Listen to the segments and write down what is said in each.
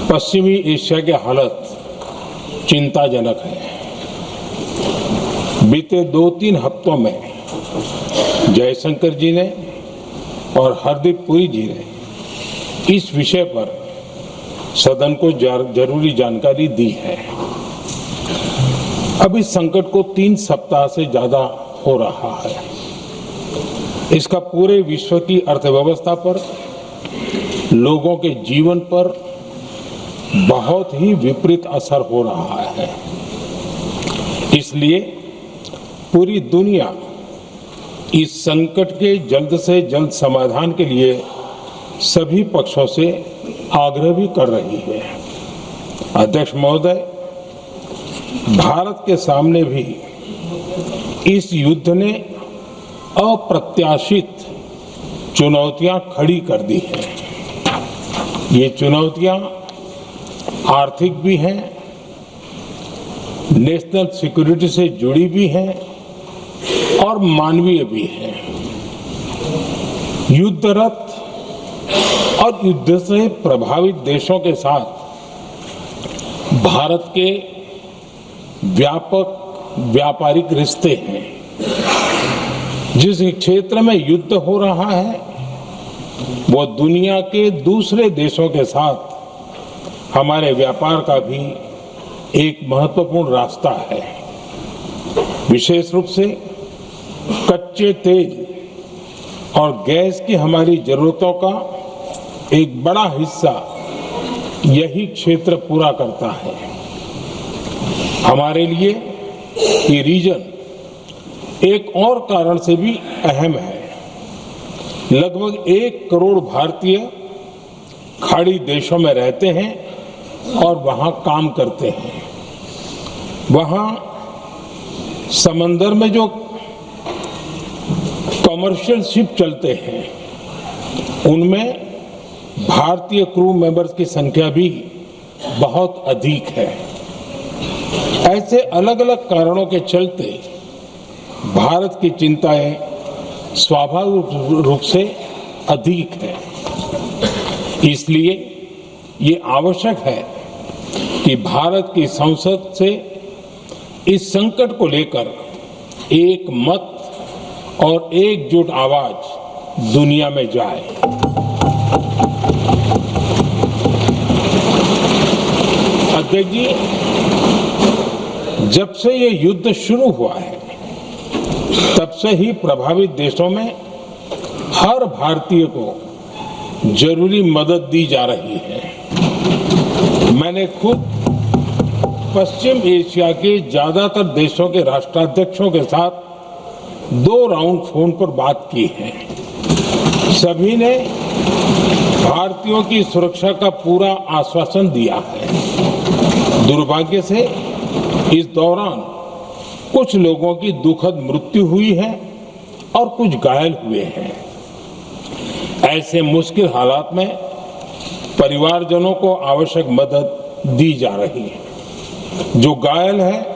पश्चिमी एशिया की हालत चिंताजनक है। बीते 2-3 हफ्तों में जयशंकर जी ने और हरदीप पुरी जी ने इस विषय पर सदन को जरूरी जानकारी दी है। अब इस संकट को 3 सप्ताह से ज्यादा हो रहा है। इसका पूरे विश्व की अर्थव्यवस्था पर, लोगों के जीवन पर बहुत ही विपरीत असर हो रहा है। इसलिए पूरी दुनिया इस संकट के जल्द से जल्द समाधान के लिए सभी पक्षों से आग्रह भी कर रही है। अध्यक्ष महोदय, भारत के सामने भी इस युद्ध ने अप्रत्याशित चुनौतियां खड़ी कर दी हैं। ये चुनौतियां आर्थिक भी हैं, नेशनल सिक्योरिटी से जुड़ी भी हैं और मानवीय भी हैं। युद्धरत और युद्ध से प्रभावित देशों के साथ भारत के व्यापक व्यापारिक रिश्ते हैं। जिस क्षेत्र में युद्ध हो रहा है वो दुनिया के दूसरे देशों के साथ हमारे व्यापार का भी एक महत्वपूर्ण रास्ता है। विशेष रूप से कच्चे तेल और गैस की हमारी जरूरतों का एक बड़ा हिस्सा यही क्षेत्र पूरा करता है। हमारे लिए ये रीजन एक और कारण से भी अहम है। लगभग 1 करोड़ भारतीय खाड़ी देशों में रहते हैं और वहां काम करते हैं। वहां समंदर में जो कमर्शियल शिप चलते हैं उनमें भारतीय क्रू मेंबर्स की संख्या भी बहुत अधिक है। ऐसे अलग अलग कारणों के चलते भारत की चिंताएं स्वाभाविक रूप से अधिक है। इसलिए ये आवश्यक है कि भारत की संसद से इस संकट को लेकर एक मत और एकजुट आवाज दुनिया में जाए। अध्यक्ष जी, जब से ये युद्ध शुरू हुआ है तब से ही प्रभावित देशों में हर भारतीय को जरूरी मदद दी जा रही है। मैंने खुद पश्चिम एशिया के ज्यादातर देशों के राष्ट्राध्यक्षों के साथ 2 राउंड फोन पर बात की है। सभी ने भारतीयों की सुरक्षा का पूरा आश्वासन दिया है। दुर्भाग्य से इस दौरान कुछ लोगों की दुखद मृत्यु हुई है और कुछ घायल हुए हैं। ऐसे मुश्किल हालात में परिवारजनों को आवश्यक मदद दी जा रही है। जो घायल है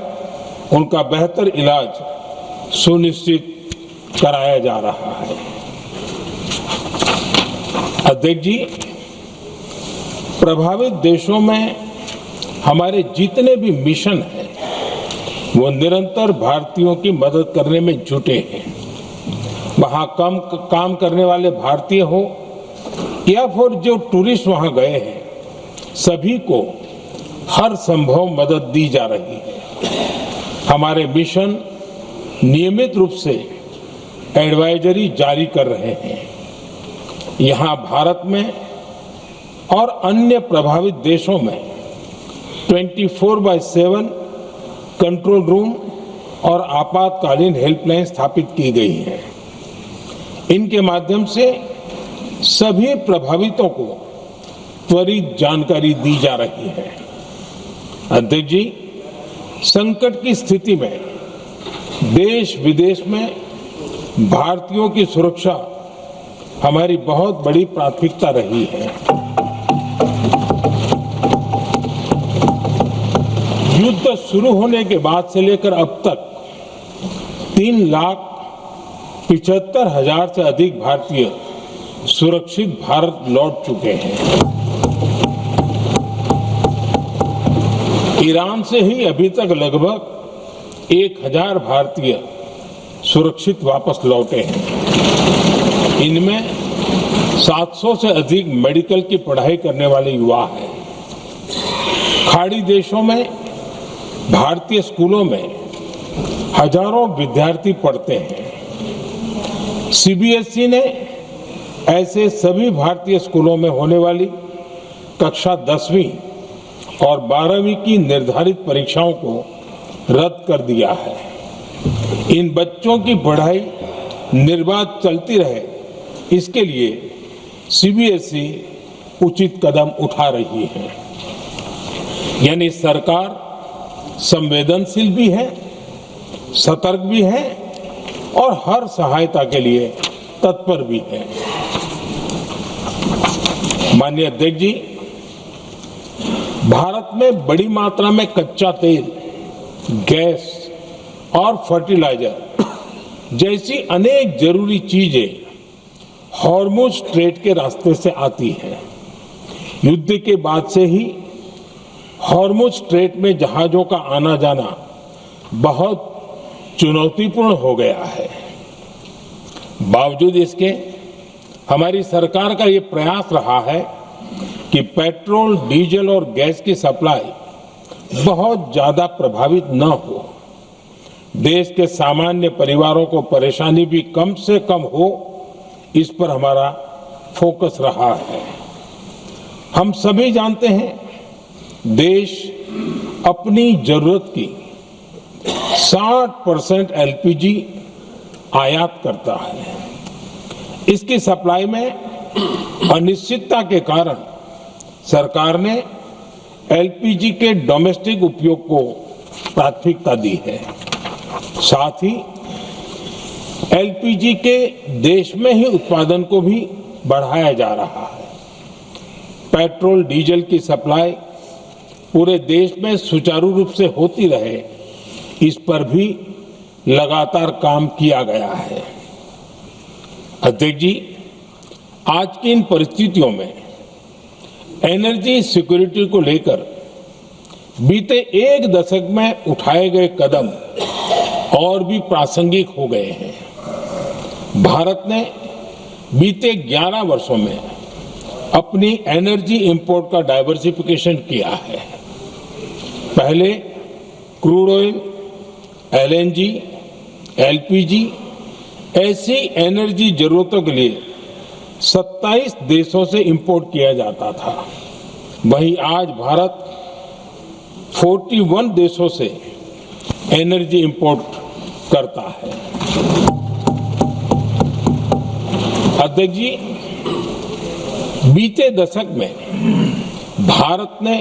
उनका बेहतर इलाज सुनिश्चित कराया जा रहा है। अध्यक्ष जी, प्रभावित देशों में हमारे जितने भी मिशन हैं वो निरंतर भारतीयों की मदद करने में जुटे हैं। वहां काम करने वाले भारतीय हो या फिर जो टूरिस्ट वहां गए हैं, सभी को हर संभव मदद दी जा रही है। हमारे मिशन नियमित रूप से एडवाइजरी जारी कर रहे हैं। यहां भारत में और अन्य प्रभावित देशों में 24/7 कंट्रोल रूम और आपातकालीन हेल्पलाइन स्थापित की गई है। इनके माध्यम से सभी प्रभावितों को त्वरित जानकारी दी जा रही है। अध्यक्ष जी, संकट की स्थिति में देश विदेश में भारतीयों की सुरक्षा हमारी बहुत बड़ी प्राथमिकता रही है। युद्ध शुरू होने के बाद से लेकर अब तक 3,75,000 से अधिक भारतीय सुरक्षित भारत लौट चुके हैं। ईरान से ही अभी तक लगभग 1000 भारतीय सुरक्षित वापस लौटे हैं। इनमें 700 से अधिक मेडिकल की पढ़ाई करने वाले युवा हैं। खाड़ी देशों में भारतीय स्कूलों में हजारों विद्यार्थी पढ़ते हैं। सीबीएसई ने ऐसे सभी भारतीय स्कूलों में होने वाली कक्षा 10वीं और 12वीं की निर्धारित परीक्षाओं को रद्द कर दिया है। इन बच्चों की पढ़ाई निर्बाध चलती रहे, इसके लिए सीबीएसई उचित कदम उठा रही है। यानी सरकार संवेदनशील भी है, सतर्क भी है और हर सहायता के लिए तत्पर भी है। माननीय अध्यक्ष जी, भारत में बड़ी मात्रा में कच्चा तेल, गैस और फर्टिलाइजर जैसी अनेक जरूरी चीजें हॉर्मुज स्ट्रेट के रास्ते से आती हैं। युद्ध के बाद से ही हॉर्मुज स्ट्रेट में जहाजों का आना जाना बहुत चुनौतीपूर्ण हो गया है। बावजूद इसके हमारी सरकार का ये प्रयास रहा है कि पेट्रोल, डीजल और गैस की सप्लाई बहुत ज्यादा प्रभावित न हो, देश के सामान्य परिवारों को परेशानी भी कम से कम हो, इस पर हमारा फोकस रहा है। हम सभी जानते हैं, देश अपनी जरूरत की 60% एलपीजी आयात करता है। इसकी सप्लाई में अनिश्चितता के कारण सरकार ने एलपीजी के डोमेस्टिक उपयोग को प्राथमिकता दी है। साथ ही एलपीजी के देश में ही उत्पादन को भी बढ़ाया जा रहा है। पेट्रोल, डीजल की सप्लाई पूरे देश में सुचारू रूप से होती रहे, इस पर भी लगातार काम किया गया है। अध्यक्ष जी, आज की इन परिस्थितियों में एनर्जी सिक्योरिटी को लेकर बीते एक दशक में उठाए गए कदम और भी प्रासंगिक हो गए हैं। भारत ने बीते 11 वर्षों में अपनी एनर्जी इंपोर्ट का डाइवर्सिफिकेशन किया है। पहले क्रूड ऑयल, एलएनजी, एलपीजी ऐसी एनर्जी जरूरतों के लिए 27 देशों से इंपोर्ट किया जाता था। वहीं आज भारत 41 देशों से एनर्जी इंपोर्ट करता है। अध्यक्ष जी, बीते दशक में भारत ने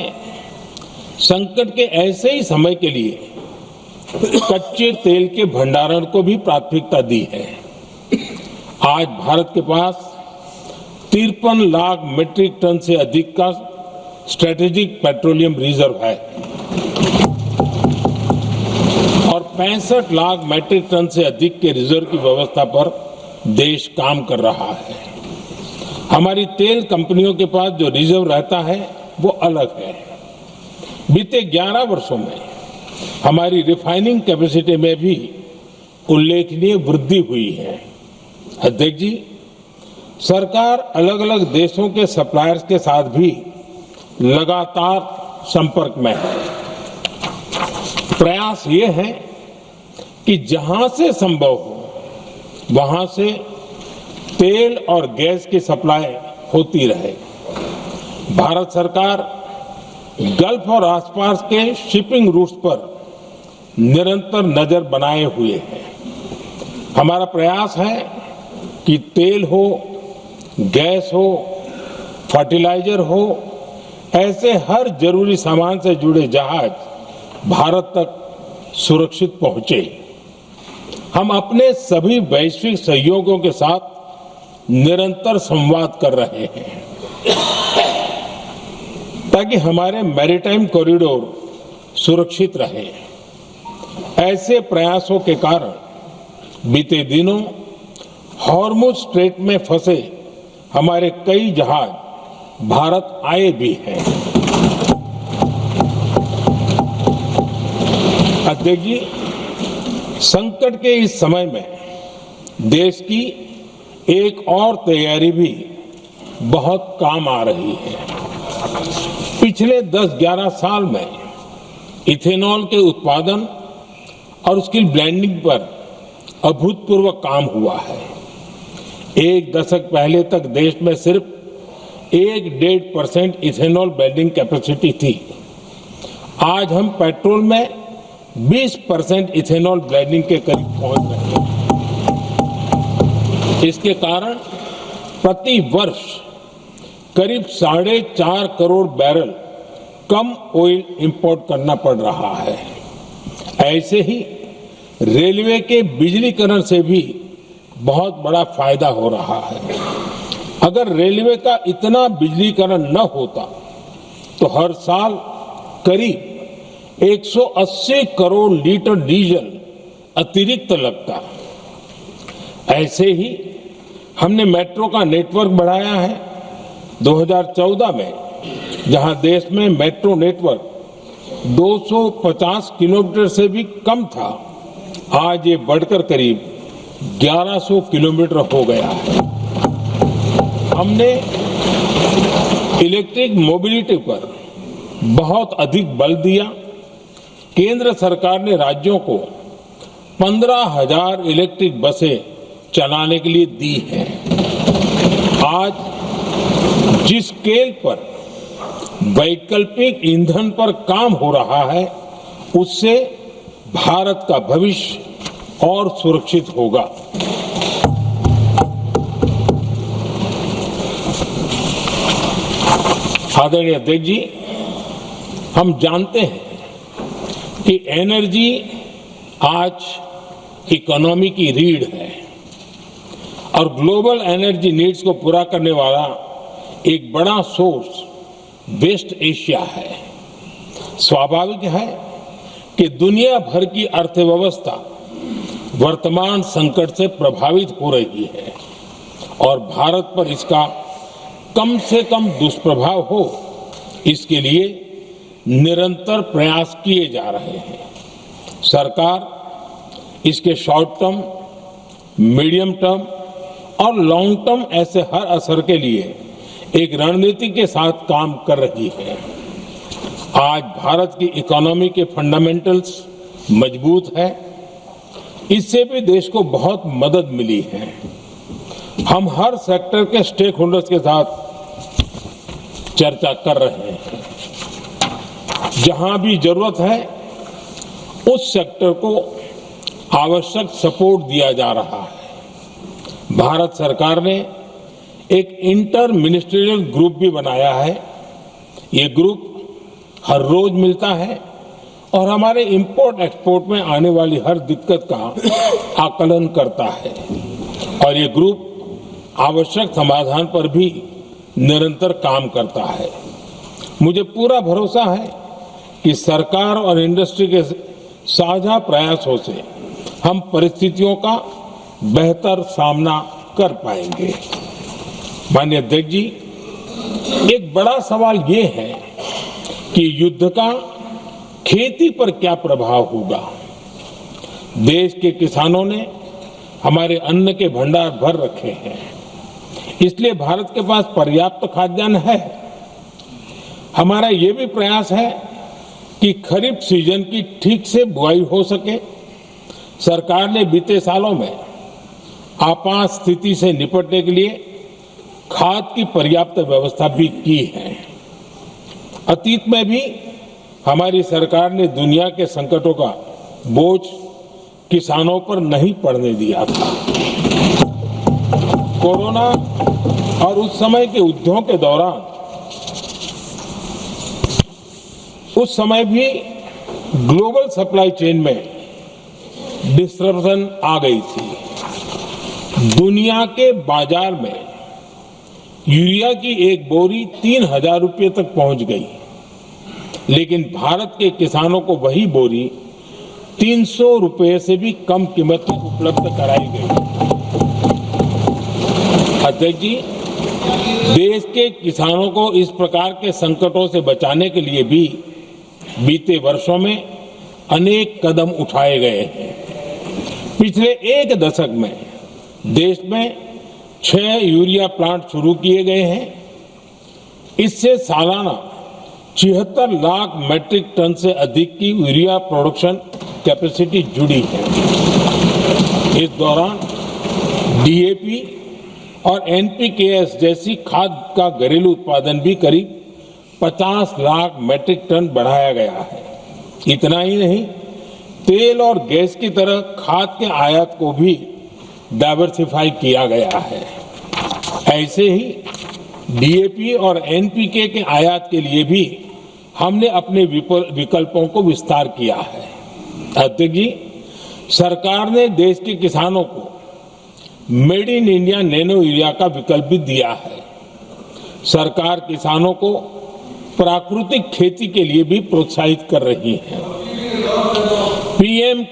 संकट के ऐसे ही समय के लिए कच्चे तेल के भंडारण को भी प्राथमिकता दी है। आज भारत के पास 53 लाख मीट्रिक टन से अधिक का स्ट्रेटेजिक पेट्रोलियम रिजर्व है और 65 लाख मीट्रिक टन से अधिक के रिजर्व की व्यवस्था पर देश काम कर रहा है। हमारी तेल कंपनियों के पास जो रिजर्व रहता है वो अलग है। बीते 11 वर्षों में हमारी रिफाइनिंग कैपेसिटी में भी उल्लेखनीय वृद्धि हुई है। अध्यक्ष जी, सरकार अलग अलग देशों के सप्लायर्स के साथ भी लगातार संपर्क में है। प्रयास ये है कि जहां से संभव हो वहां से तेल और गैस की सप्लाई होती रहे। भारत सरकार गल्फ और आसपास के शिपिंग रूट्स पर निरंतर नजर बनाए हुए है। हमारा प्रयास है कि तेल हो, गैस हो, फर्टिलाइजर हो, ऐसे हर जरूरी सामान से जुड़े जहाज भारत तक सुरक्षित पहुंचे। हम अपने सभी वैश्विक सहयोगियों के साथ निरंतर संवाद कर रहे हैं ताकि हमारे मैरीटाइम कॉरिडोर सुरक्षित रहे। ऐसे प्रयासों के कारण बीते दिनों हॉर्मुज स्ट्रेट में फंसे हमारे कई जहाज भारत आए भी हैं। अध्यक्ष जी, संकट के इस समय में देश की एक और तैयारी भी बहुत काम आ रही है। पिछले 10-11 साल में इथेनॉल के उत्पादन और उसकी ब्लेंडिंग पर अभूतपूर्व काम हुआ है। एक दशक पहले तक देश में सिर्फ 1-1.5% इथेनॉल ब्लेंडिंग कैपेसिटी थी। आज हम पेट्रोल में 20% इथेनॉल ब्लेंडिंग के करीब पहुंच रहे हैं। इसके कारण प्रति वर्ष करीब 4.5 करोड़ बैरल कम ऑयल इंपोर्ट करना पड़ रहा है। ऐसे ही रेलवे के बिजलीकरण से भी बहुत बड़ा फायदा हो रहा है। अगर रेलवे का इतना बिजलीकरण न होता तो हर साल करीब 180 करोड़ लीटर डीजल अतिरिक्त लगता। ऐसे ही हमने मेट्रो का नेटवर्क बढ़ाया है। 2014 में जहां देश में मेट्रो नेटवर्क 250 किलोमीटर से भी कम था, आज ये बढ़कर करीब 1100 किलोमीटर हो गया है। हमने इलेक्ट्रिक मोबिलिटी पर बहुत अधिक बल दिया। केंद्र सरकार ने राज्यों को 15,000 इलेक्ट्रिक बसें चलाने के लिए दी हैं। आज जिस स्केल पर वैकल्पिक ईंधन पर काम हो रहा है, उससे भारत का भविष्य और सुरक्षित होगा। आदरणीय अध्यक्ष जी, हम जानते हैं कि एनर्जी आज इकोनॉमी की रीढ़ है और ग्लोबल एनर्जी नीड्स को पूरा करने वाला एक बड़ा सोर्स वेस्ट एशिया है। स्वाभाविक है कि दुनिया भर की अर्थव्यवस्था वर्तमान संकट से प्रभावित हो रही है और भारत पर इसका कम से कम दुष्प्रभाव हो, इसके लिए निरंतर प्रयास किए जा रहे हैं। सरकार इसके शॉर्ट टर्म, मीडियम टर्म और लॉन्ग टर्म ऐसे हर असर के लिए एक रणनीति के साथ काम कर रही है। आज भारत की इकोनॉमी के फंडामेंटल्स मजबूत है। इससे भी देश को बहुत मदद मिली है। हम हर सेक्टर के स्टेक होल्डर्स के साथ चर्चा कर रहे हैं। जहां भी जरूरत है उस सेक्टर को आवश्यक सपोर्ट दिया जा रहा है। भारत सरकार ने एक इंटर मिनिस्ट्रियल ग्रुप भी बनाया है। ये ग्रुप हर रोज मिलता है और हमारे इंपोर्ट एक्सपोर्ट में आने वाली हर दिक्कत का आकलन करता है और ये ग्रुप आवश्यक समाधान पर भी निरंतर काम करता है। मुझे पूरा भरोसा है कि सरकार और इंडस्ट्री के साझा प्रयासों से हम परिस्थितियों का बेहतर सामना कर पाएंगे। माननीय अध्यक्ष जी, एक बड़ा सवाल ये है कि युद्ध का खेती पर क्या प्रभाव होगा। देश के किसानों ने हमारे अन्न के भंडार भर रखे हैं, इसलिए भारत के पास पर्याप्त खाद्यान्न है। हमारा ये भी प्रयास है कि खरीफ सीजन की ठीक से बुआई हो सके। सरकार ने बीते सालों में आपात स्थिति से निपटने के लिए खाद की पर्याप्त व्यवस्था भी की है। अतीत में भी हमारी सरकार ने दुनिया के संकटों का बोझ किसानों पर नहीं पड़ने दिया था। कोरोना और उस समय के युद्धों के दौरान उस समय भी ग्लोबल सप्लाई चेन में डिस्टरप्शन आ गई थी। दुनिया के बाजार में यूरिया की एक बोरी 3,000 रुपये तक पहुंच गई, लेकिन भारत के किसानों को वही बोरी 300 रुपये से भी कम कीमत में उपलब्ध कराई गई। अध्यक्ष जी, देश के किसानों को इस प्रकार के संकटों से बचाने के लिए भी बीते वर्षों में अनेक कदम उठाए गए हैं। पिछले एक दशक में देश में 6 यूरिया प्लांट शुरू किए गए हैं। इससे सालाना 76 लाख मैट्रिक टन से अधिक की यूरिया प्रोडक्शन कैपेसिटी जुड़ी है। इस दौरान डीएपी और एनपीकेएस जैसी खाद का घरेलू उत्पादन भी करीब 50 लाख मैट्रिक टन बढ़ाया गया है। इतना ही नहीं, तेल और गैस की तरह खाद के आयात को भी डाइवर्सिफाई किया गया है। ऐसे ही डीएपी और एनपीके के आयात के लिए भी हमने अपने विकल्पों को विस्तार किया है। अध्यक्ष जी, सरकार ने देश के किसानों को made in India nano urea का विकल्प भी दिया है। सरकार किसानों को प्राकृतिक खेती के लिए भी प्रोत्साहित कर रही है। पीएम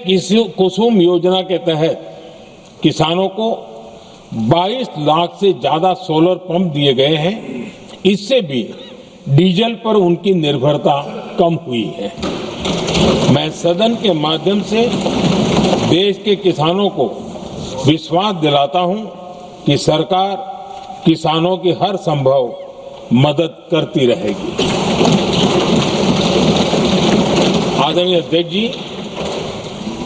कुसुम योजना के तहत किसानों को 22 लाख से ज्यादा सोलर पंप दिए गए हैं। इससे भी डीजल पर उनकी निर्भरता कम हुई है। मैं सदन के माध्यम से देश के किसानों को विश्वास दिलाता हूं कि सरकार किसानों की हर संभव मदद करती रहेगी। आदरणीय अध्यक्ष जी,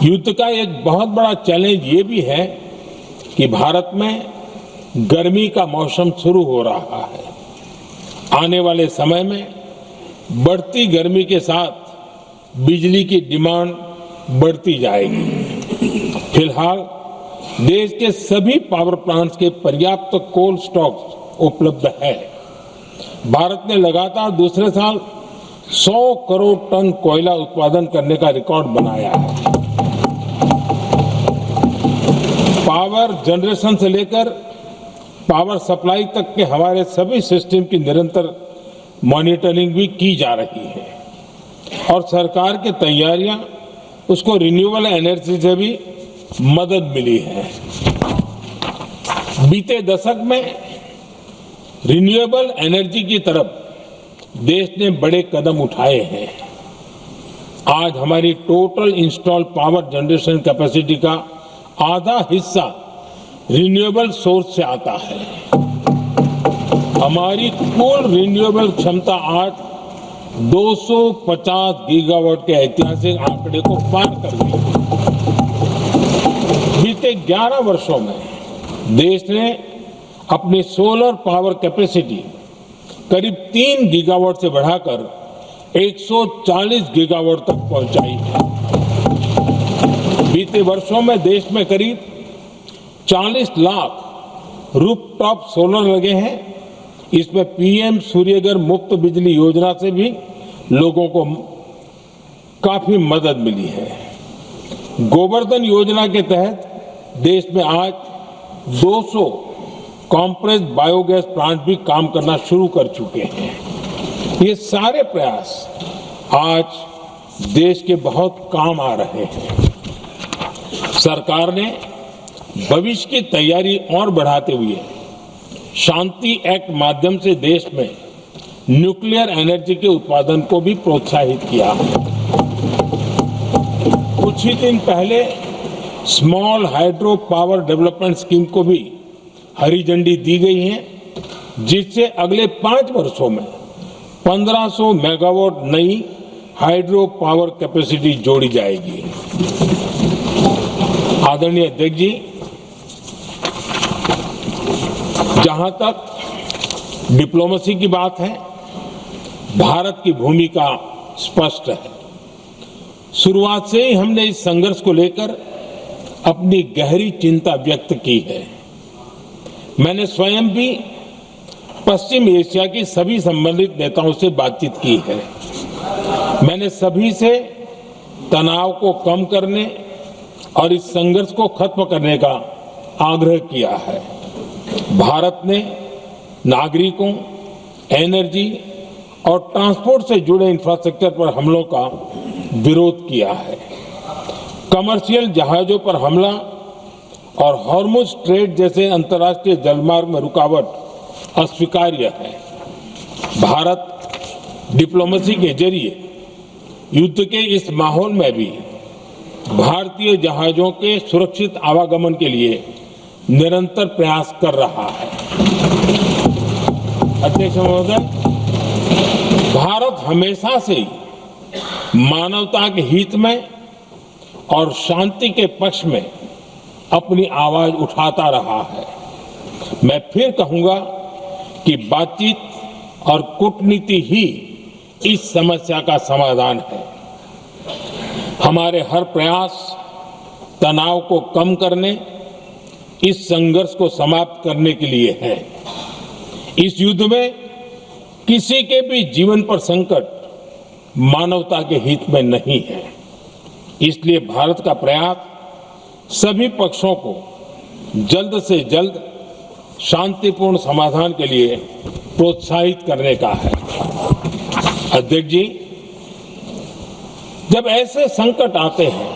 युद्ध का एक बहुत बड़ा चैलेंज ये भी है कि भारत में गर्मी का मौसम शुरू हो रहा है। आने वाले समय में बढ़ती गर्मी के साथ बिजली की डिमांड बढ़ती जाएगी। फिलहाल देश के सभी पावर प्लांट्स के पर्याप्त कोल स्टॉक उपलब्ध है। भारत ने लगातार दूसरे साल 100 करोड़ टन कोयला उत्पादन करने का रिकॉर्ड बनाया है। पावर जनरेशन से लेकर पावर सप्लाई तक के हमारे सभी सिस्टम की निरंतर मॉनिटरिंग भी की जा रही है और सरकार की तैयारियां उसको रिन्यूएबल एनर्जी से भी मदद मिली है। बीते दशक में रिन्यूएबल एनर्जी की तरफ देश ने बड़े कदम उठाए हैं। आज हमारी total installed power generation capacity का आधा हिस्सा रिन्यूएबल सोर्स से आता है। हमारी कुल रिन्यूएबल क्षमता आज 250 गीगावाट के ऐतिहासिक आंकड़े को पार कर गई। बीते 11 वर्षों में देश ने अपनी सोलर पावर कैपेसिटी करीब 3 गीगावाट से बढ़ाकर 140 गीगावाट तक पहुंचाई है। बीते वर्षों में देश में करीब 40 लाख रूफटॉप सोलर लगे हैं। इसमें पीएम सूर्यघर मुफ्त बिजली योजना से भी लोगों को काफी मदद मिली है। गोवर्धन योजना के तहत देश में आज 200 कॉम्प्रेस्ड बायोगैस प्लांट भी काम करना शुरू कर चुके हैं। ये सारे प्रयास आज देश के बहुत काम आ रहे हैं। सरकार ने भविष्य की तैयारी और बढ़ाते हुए शांति एक्ट माध्यम से देश में न्यूक्लियर एनर्जी के उत्पादन को भी प्रोत्साहित किया है। कुछ ही दिन पहले small hydro power development scheme को भी हरी झंडी दी गई है, जिससे अगले 5 वर्षों में 1500 मेगावाट नई हाइड्रो पावर कैपेसिटी जोड़ी जाएगी। आदरणीय अध्यक्ष जी, जहां तक डिप्लोमेसी की बात है, भारत की भूमिका स्पष्ट है। शुरुआत से ही हमने इस संघर्ष को लेकर अपनी गहरी चिंता व्यक्त की है। मैंने स्वयं भी पश्चिम एशिया की सभी संबंधित नेताओं से बातचीत की है। मैंने सभी से तनाव को कम करने और इस संघर्ष को खत्म करने का आग्रह किया है। भारत ने नागरिकों, एनर्जी और ट्रांसपोर्ट से जुड़े इंफ्रास्ट्रक्चर पर हमलों का विरोध किया है। कमर्शियल जहाजों पर हमला और हॉर्मुज स्ट्रेट जैसे अंतर्राष्ट्रीय जलमार्ग में रुकावट अस्वीकार्य है। भारत डिप्लोमेसी के जरिए युद्ध के इस माहौल में भी भारतीय जहाजों के सुरक्षित आवागमन के लिए निरंतर प्रयास कर रहा है। अध्यक्ष महोदय, भारत हमेशा से ही मानवता के हित में और शांति के पक्ष में अपनी आवाज उठाता रहा है। मैं फिर कहूंगा कि बातचीत और कूटनीति ही इस समस्या का समाधान है। हमारे हर प्रयास तनाव को कम करने, इस संघर्ष को समाप्त करने के लिए है। इस युद्ध में किसी के भी जीवन पर संकट मानवता के हित में नहीं है। इसलिए भारत का प्रयास सभी पक्षों को जल्द से जल्द शांतिपूर्ण समाधान के लिए प्रोत्साहित करने का है। अध्यक्ष जी, जब ऐसे संकट आते हैं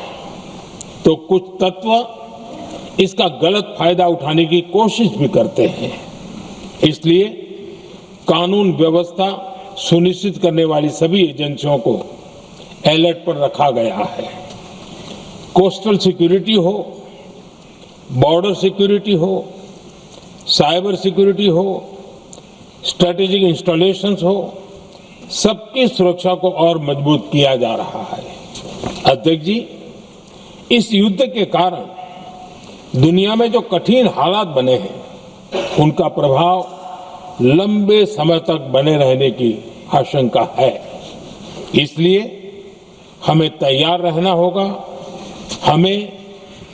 तो कुछ तत्व इसका गलत फायदा उठाने की कोशिश भी करते हैं। इसलिए कानून व्यवस्था सुनिश्चित करने वाली सभी एजेंसियों को अलर्ट पर रखा गया है। कोस्टल सिक्योरिटी हो, बॉर्डर सिक्योरिटी हो, साइबर सिक्योरिटी हो, स्ट्रेटेजिक इंस्टॉलेशंस हो, सबकी सुरक्षा को और मजबूत किया जा रहा है। अध्यक्ष जी, इस युद्ध के कारण दुनिया में जो कठिन हालात बने हैं, उनका प्रभाव लंबे समय तक बने रहने की आशंका है। इसलिए हमें तैयार रहना होगा, हमें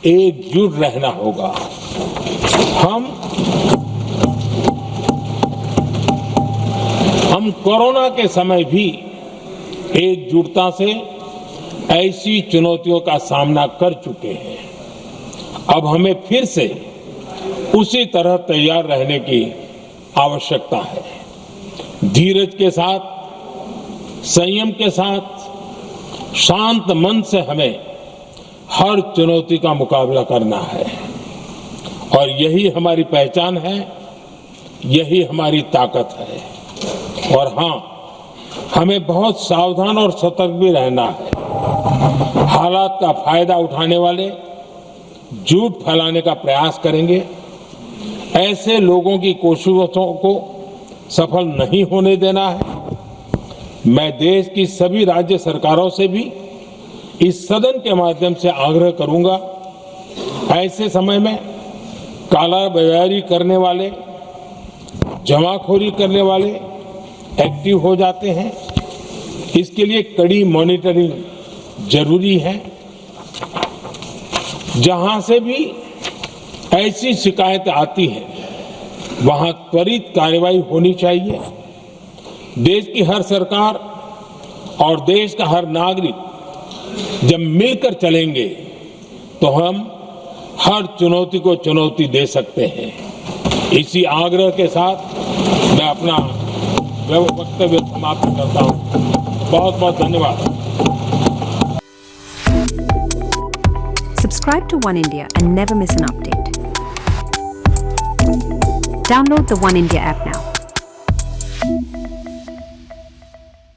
एकजुट रहना होगा। हम कोरोना के समय भी एकजुटता से ऐसी चुनौतियों का सामना कर चुके हैं। अब हमें फिर से उसी तरह तैयार रहने की आवश्यकता है। धीरज के साथ, संयम के साथ, शांत मन से हमें हर चुनौती का मुकाबला करना है और यही हमारी पहचान है, यही हमारी ताकत है। और हाँ, हमें बहुत सावधान और सतर्क भी रहना है। हालात का फायदा उठाने वाले झूठ फैलाने का प्रयास करेंगे, ऐसे लोगों की कोशिशों को सफल नहीं होने देना है। मैं देश की सभी राज्य सरकारों से भी इस सदन के माध्यम से आग्रह करूंगा, ऐसे समय में कालाबाजारी करने वाले, जमाखोरी करने वाले एक्टिव हो जाते हैं। इसके लिए कड़ी मॉनिटरिंग जरूरी है। जहां से भी ऐसी शिकायतें आती हैं, वहां त्वरित कार्रवाई होनी चाहिए। देश की हर सरकार और देश का हर नागरिक जब मिलकर चलेंगे तो हम हर चुनौती को चुनौती दे सकते हैं। इसी आग्रह के साथ मैं अपना वक्तव्य समाप्त करता हूं। बहुत बहुत धन्यवाद। Subscribe to One India and never miss an update. Download the One India app now.